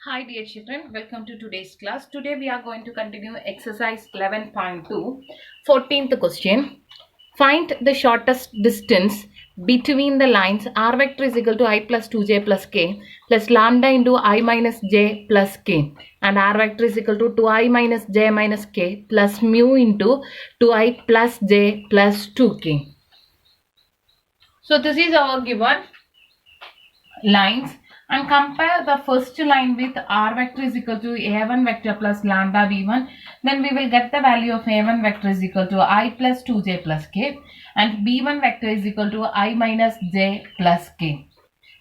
Hi dear children, welcome to today's class. Today we are going to continue exercise 11.2, 14th question. Find the shortest distance between the lines r vector is equal to I plus 2j plus k plus lambda into I minus j plus k and r vector is equal to 2i minus j minus k plus mu into 2i plus j plus 2k. So this is our given lines, and compare the first line with r vector is equal to a1 vector plus lambda v1. Then we will get the value of a1 vector is equal to I plus 2j plus k and b1 vector is equal to I minus j plus k.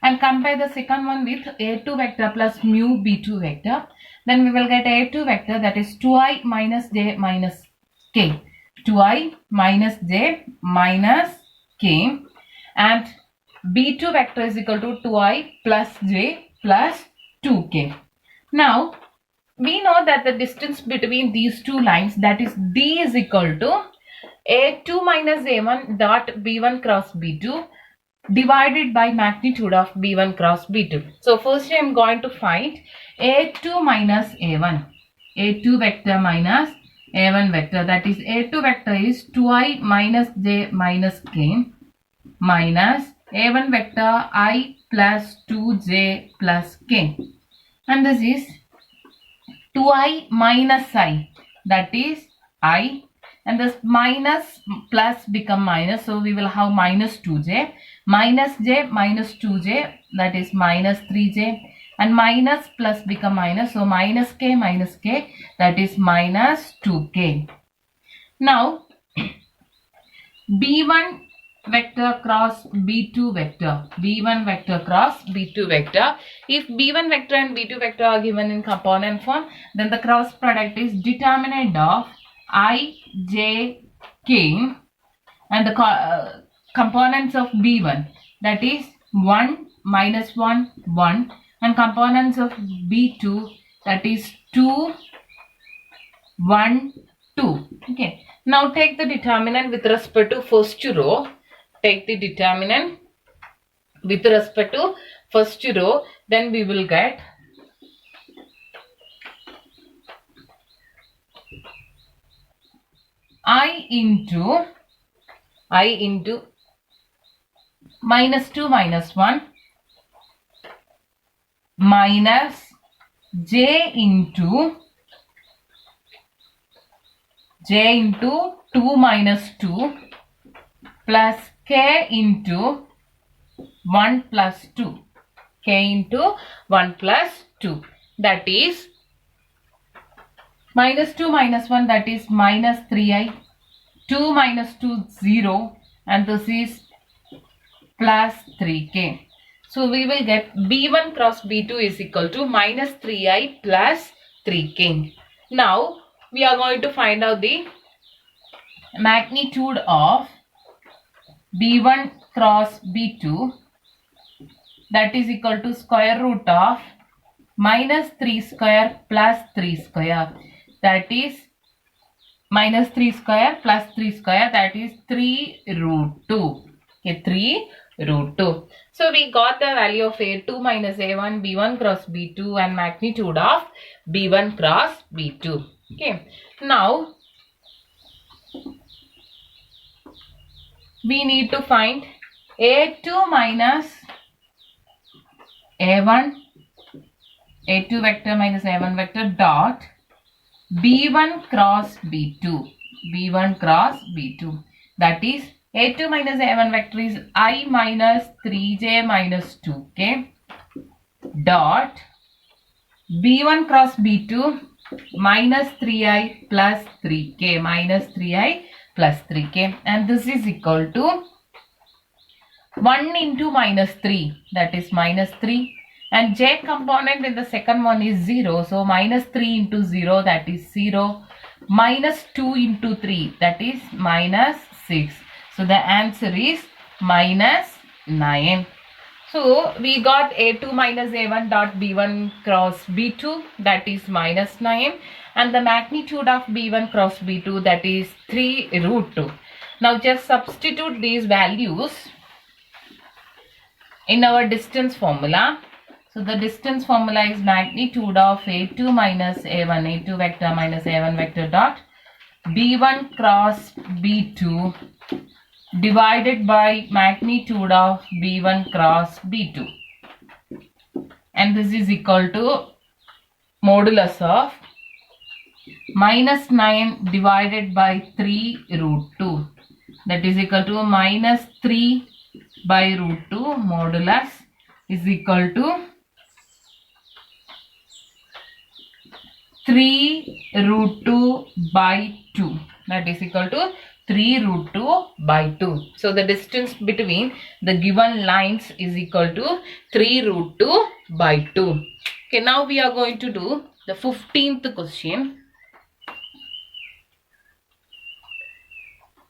And compare the second one with a2 vector plus mu b2 vector. Then we will get a2 vector, that is 2i minus j minus k. 2i minus j minus k, and b2 vector is equal to 2i plus j plus 2k. Now we know that the distance between these two lines, that is d, is equal to a2 minus a1 dot b1 cross b2 divided by magnitude of b1 cross b2. So first I am going to find a2 minus a1. a2 vector minus a1 vector, that is a2 vector is 2i minus j minus k minus a1 vector I plus 2j plus k, and this is 2i minus I, that is I, and this minus plus become minus, so we will have minus 2j minus j minus 2j, that is minus 3j, and minus plus become minus, so minus k, that is minus 2k. Now b1 vector cross b2 vector, b1 vector cross b2 vector. If b1 vector and b2 vector are given in component form, then the cross product is determinant of I, j, k, and the components of b1, that is 1, minus 1, 1, and components of b2, that is 2, 1, 2. Okay. Now take the determinant with respect to first row. Take the determinant with respect to first row, then we will get I into minus 2 minus 1 minus j into 2 minus 2 plus k into 1 plus 2, k into 1 plus 2, that is minus 2 minus 1, that is minus 3i, 2 minus 2 0, and this is plus 3k. So we will get b1 cross b2 is equal to minus 3i plus 3k. Now we are going to find out the magnitude of b1 cross b2, that is equal to square root of minus 3 square plus 3 square, that is minus 3 square plus 3 square, that is 3 root 2. Okay, 3 root 2. So we got the value of a2 minus a1, b1 cross b2, and magnitude of b1 cross b2. Okay, now we need to find a2 minus a1, a2 vector minus a1 vector dot b1 cross b2, b1 cross b2, that is a2 minus a1 vector is I minus 3j minus 2k dot b1 cross b2 minus 3i plus 3k, minus 3i plus 3k, and this is equal to 1 into minus 3, that is minus 3, and j component in the second one is 0, so minus 3 into 0, that is 0, minus 2 into 3, that is minus 6. So the answer is minus 9. So we got a2 minus a1 dot b1 cross b2, that is minus 9, and the magnitude of b1 cross b2, that is 3 root 2. Now just substitute these values in our distance formula. So the distance formula is magnitude of A2 minus A1, A2 vector minus A1 vector dot B1 cross B2 divided by magnitude of B1 cross B2. And this is equal to modulus of minus 9 divided by 3 root 2. That is equal to minus 3 by root 2 modulus is equal to 3 root 2 by 2. That is equal to 3 root 2 by 2. So the distance between the given lines is equal to 3 root 2 by 2. Okay, now we are going to do the 15th question.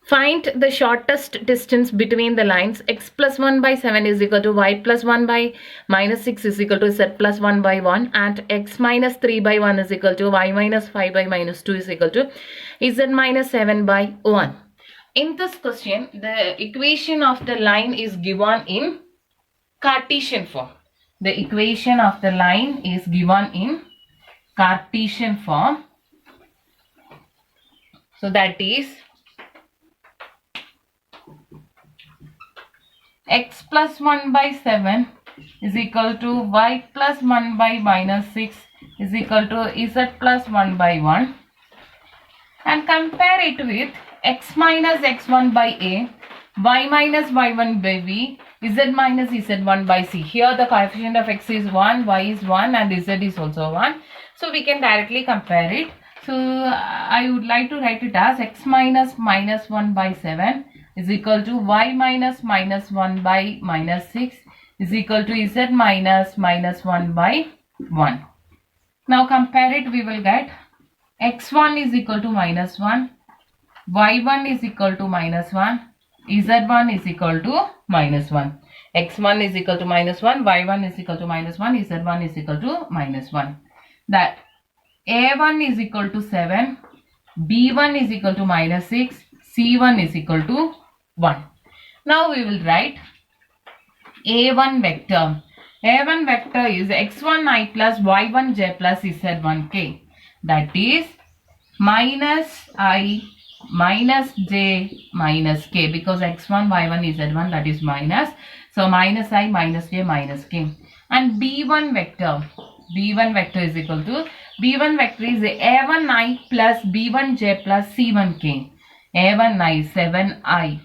Find the shortest distance between the lines x plus 1 by 7 is equal to y plus 1 by minus 6 is equal to z plus 1 by 1 and x minus 3 by 1 is equal to y minus 5 by minus 2 is equal to z minus 7 by 1. In this question, the equation of the line is given in Cartesian form. The equation of the line is given in Cartesian form. So that is x plus 1 by 7 is equal to y plus 1 by minus 6 is equal to z plus 1 by 1, and compare it with x minus x1 by a, y minus y1 by b, z minus z1 by c. Here the coefficient of x is 1, y is 1 and z is also 1. So we can directly compare it. So I would like to write it as x minus minus 1 by 7 is equal to y minus minus 1 by minus 6 is equal to z minus minus 1 by 1. Now compare it, we will get x1 is equal to minus 1, y1 is equal to minus 1, z1 is equal to minus 1. x1 is equal to minus 1, y1 is equal to minus 1, z1 is equal to minus 1. That a1 is equal to 7, b1 is equal to minus 6, c1 is equal to 1. Now we will write a1 vector. A1 vector is x1i plus y1j plus z1k. That is minus I minus j minus k, because x1 y1 z1, that is minus. So minus I minus j minus k. And b1 vector. b1 vector is equal to, b1 vector is a1i plus b1j plus c1k. a1i 7i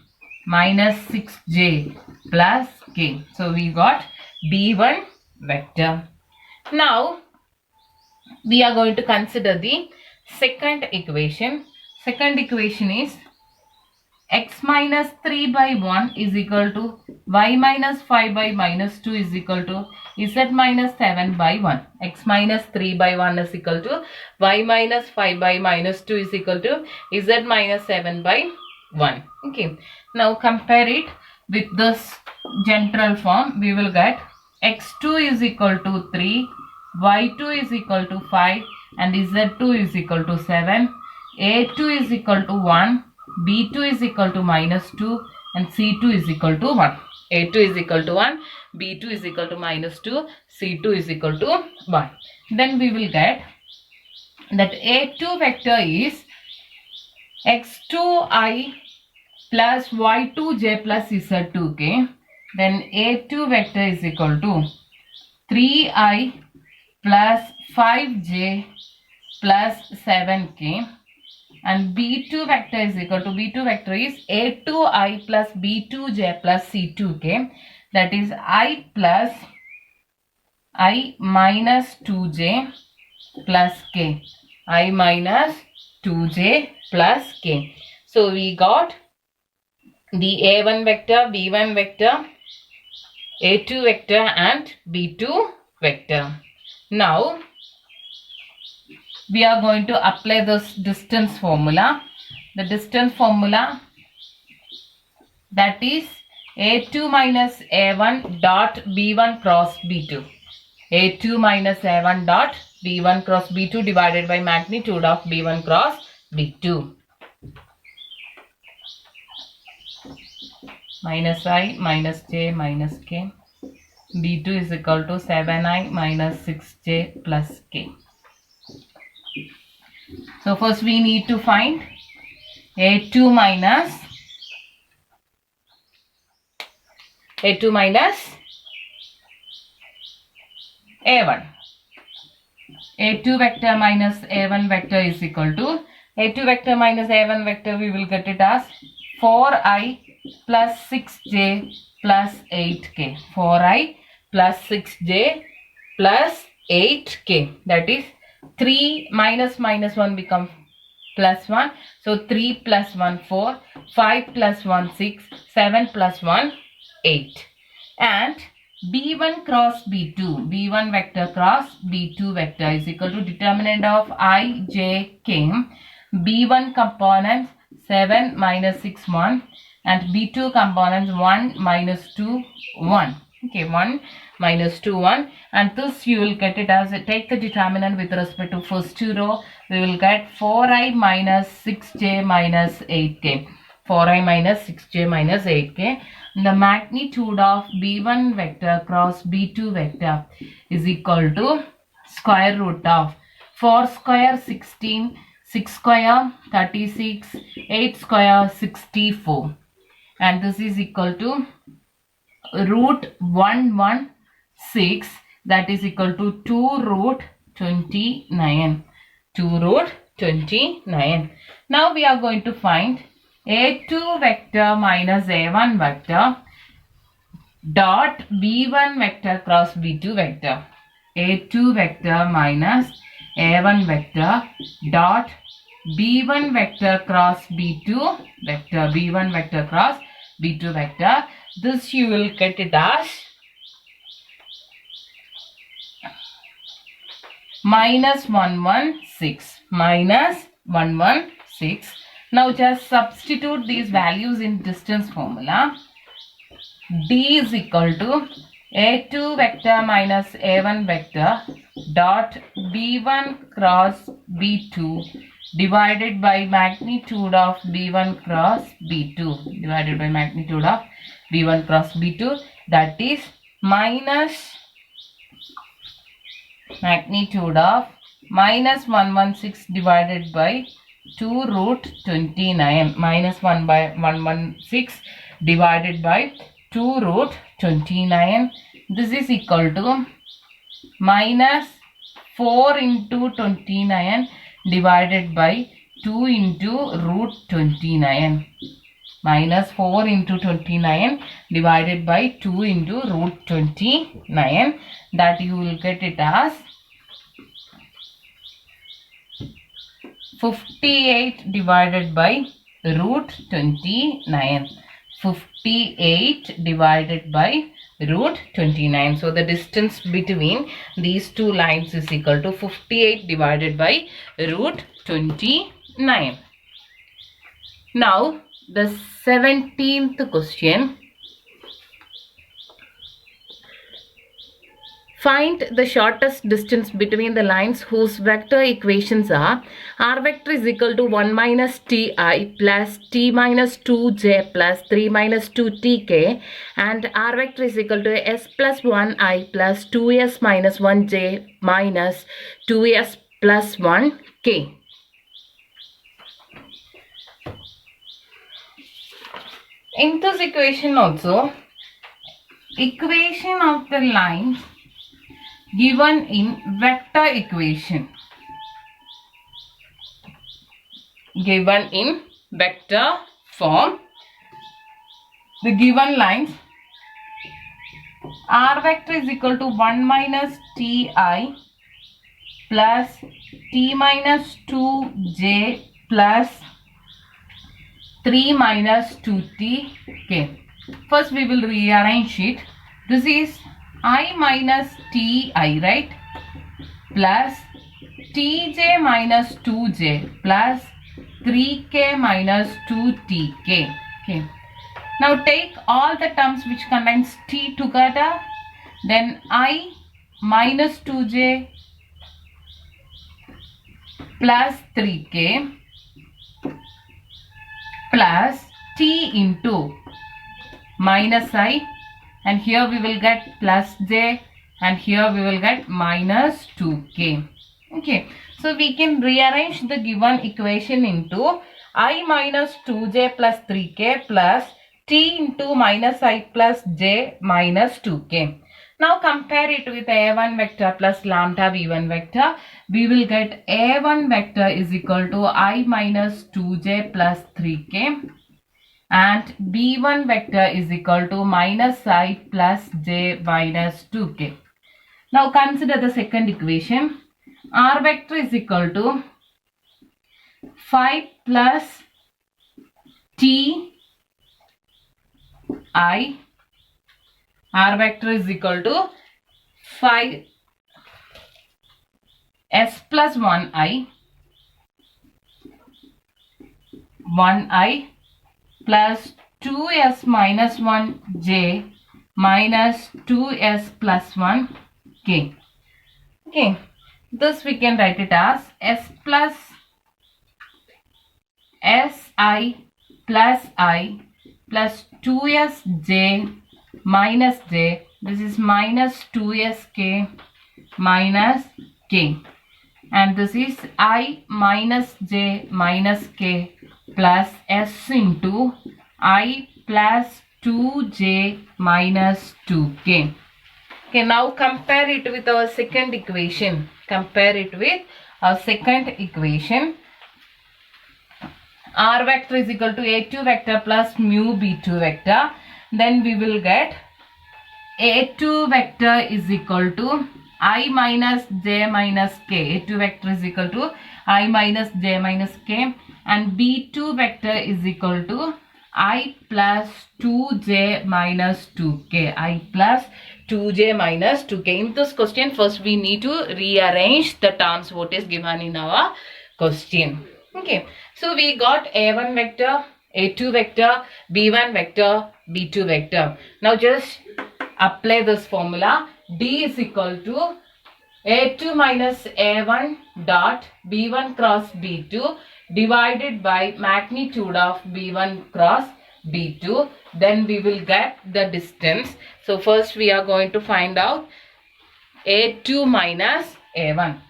minus 6j plus k. So we got b1 vector. Now we are going to consider the second equation. Second equation is x minus 3 by 1 is equal to y minus 5 by minus 2 is equal to z minus 7 by 1. X minus 3 by 1 is equal to y minus 5 by minus 2 is equal to z minus 7 by 1. Okay. Now compare it with this general form. We will get x2 is equal to 3, y2 is equal to 5 and z2 is equal to 7. a2 is equal to 1, b2 is equal to minus 2 and c2 is equal to 1. a2 is equal to 1, b2 is equal to minus 2, c2 is equal to 1. Then we will get that a2 vector is x2i plus y2j plus z2k. Then a2 vector is equal to 3i plus 5j plus 7k. And b2 vector is equal to, b2 vector is a2i plus b2j plus c2k. That is I plus I minus 2j plus k. I minus 2j plus k. So we got the a1 vector, b1 vector, a2 vector and b2 vector. Now we are going to apply this distance formula. The distance formula, that is a2 minus a1 dot b1 cross b2. a2 minus a1 dot b1 cross b2 divided by magnitude of b1 cross b2. Minus I minus j minus k B2 is equal to 7i minus 6j plus k. So first we need to find A2 minus A1. A2 vector minus A1 vector is equal to A2 vector minus A1 vector, we will get it as 4i plus 6j plus 8k. 4i plus 6j plus 8k, that is 3 minus 1 becomes plus 1. So 3 plus 1 4, 5 plus 1 6, 7 plus 1 8. And B1 cross B2, B1 vector cross B2 vector is equal to determinant of I, J, K. B1 components 7 minus 6 1 and B2 components 1 minus 2 1. Okay, 1 minus 2 1, and this you will get it as take the determinant with respect to first row. We will get 4i minus 6j minus 8k. 4i minus 6j minus 8k. The magnitude of B1 vector cross B2 vector is equal to square root of 4 square 16, 6 square 36, 8 square 64, and this is equal to root 116, that is equal to 2 root 29. 2 root 29. Now we are going to find A2 vector minus A1 vector dot B1 vector cross B2 vector. A2 vector minus A1 vector dot B1 vector cross B2 vector. B1 vector cross B2 vector. This you will get it as minus 116. Minus 116. Now just substitute these values in distance formula. D is equal to A2 vector minus A1 vector dot B1 cross B2 divided by magnitude of B1 cross B2 divided by magnitude of B1 cross B2, that is minus magnitude of minus 116 divided by 2 root 29. Minus 1 by 116 divided by 2 root 29. This is equal to minus 4 into 29 divided by 2 into root 29. Minus 4 into 29 divided by 2 into root 29, that you will get it as 58 divided by root 29. 58 divided by root 29. So the distance between these two lines is equal to 58 divided by root 29. Now the 17th question. Find the shortest distance between the lines whose vector equations are r vector is equal to 1 minus ti plus t minus 2j plus 3 minus 2tk, and r vector is equal to s plus 1i plus 2s minus 1j minus 2s plus 1k. In this equation also, equation of the lines given in vector equation. Given in vector form, the given lines r vector is equal to 1 minus ti plus t minus 2j plus 3 minus 2t. Okay. First we will rearrange it. This is I minus ti, right? Plus tj minus 2j plus 3k minus 2tk. Okay. Now take all the terms which contains t together. Then I minus 2j plus 3k plus t into minus I and here we will get plus j, and here we will get minus 2k. Okay, so we can rearrange the given equation into I minus 2j plus 3k plus t into minus I plus j minus 2k. Now compare it with a1 vector plus lambda v1 vector. We will get a1 vector is equal to I minus 2j plus 3k and b1 vector is equal to minus I plus j minus 2k. Now consider the second equation. R vector is equal to 5 plus t I. R vector is equal to 5 s plus 1i plus 2s minus 1j minus 2s plus 1k. Okay, this we can write it as s plus si plus I plus 2sj minus j. This is minus 2sk minus k, and this is I minus j minus k plus s into I plus 2j minus 2k. Okay, now compare it with our second equation. Compare it with our second equation. R vector is equal to a2 vector plus mu b2 vector. Then we will get a2 vector is equal to I minus j minus k. A2 vector is equal to I minus j minus k, and b2 vector is equal to I plus 2j minus 2k. I plus 2j minus 2k. In this question, first we need to rearrange the terms what is given in our question. Okay, so we got a1 vector, a2 vector, b1 vector, b2 vector. Now just apply this formula. D is equal to a2 minus a1 dot b1 cross b2 divided by magnitude of b1 cross b2. Then we will get the distance. So first we are going to find out a2 minus a1.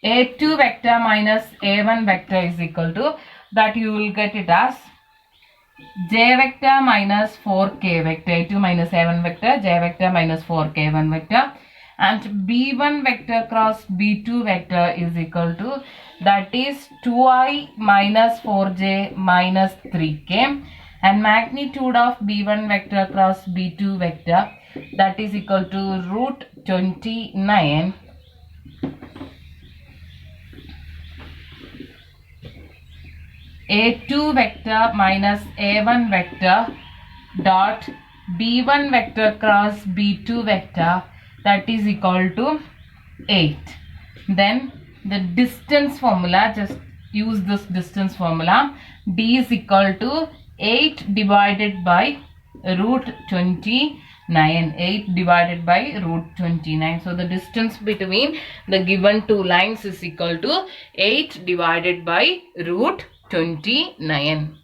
a2 vector minus a1 vector is equal to, that you will get it as j vector minus 4k vector. A2 minus a1 vector, j vector minus 4k 1 vector, and b1 vector cross b2 vector is equal to, that is 2i minus 4j minus 3k, and magnitude of b1 vector cross b2 vector, that is equal to root 29 a2 vector minus a1 vector dot b1 vector cross b2 vector, that is equal to 8. Then the distance formula, just use this distance formula. D is equal to 8 divided by root 29. 8 divided by root 29. So the distance between the given two lines is equal to 8 divided by root 29.